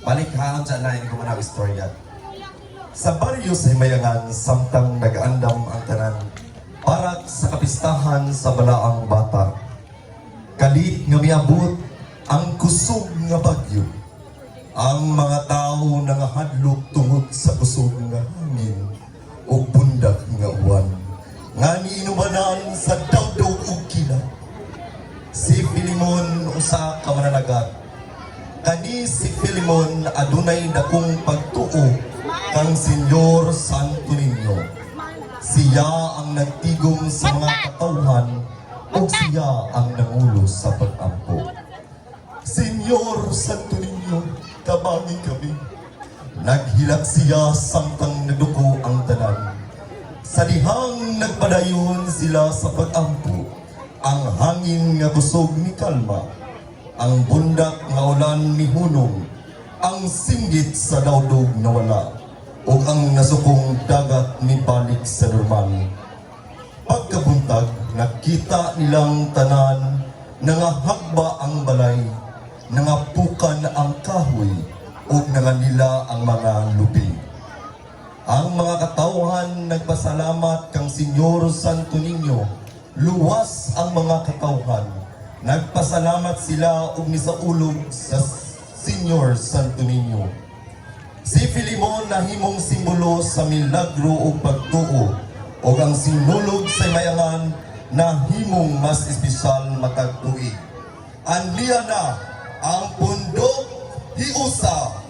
Palikhaan dyan na, hindi ko manang istorya. Sa baryo sa Himayangan, samtang nag-andam ang tanan, para sa kapistahan sa balaang bata. Kalit nga miabot ang kusog nga bagyo. Ang mga tao nangahadlok tungod sa kusog nga hangin o bundak nga uwan. Nga niinumanan sa dawdaw ug kilat. Si Filimon usa ka mananagat. Kani si Filimon adunay dakong pagtuo kang Senyor Santo Niño. Siya ang nagtigom sa mga katawhan o siya ang nangulo sa pag-ampo. Senyor Santo Niño, tabangin kami. Naghilak siya samtang nagduko ang tanan. Sa dihang nagpadayon sila sa pag-ampo, ang hangin nga kusog ni kalma, ang bundak nga ulan ni hunong, ang singgit sa dawdog na wala, o ang nasukong dagat ni balik sa normal. Pagkabuntag, nakita nilang tanan, nangahagba ang balay, nangapukan ang kahoy, o nanganila ang mga lupi. Ang mga katawhan nagpasalamat kang Senyor Santo Niño, luwas ang mga katawhan. Nagpasalamat sila ug misaulog sa Senyor Santo Niño. Si Filimon nahimong simbolo sa milagro o pagtuo o ang sinulog sa Himayangan nahimong mas espesyal matag tuig. Andiya na ang pundok hiusa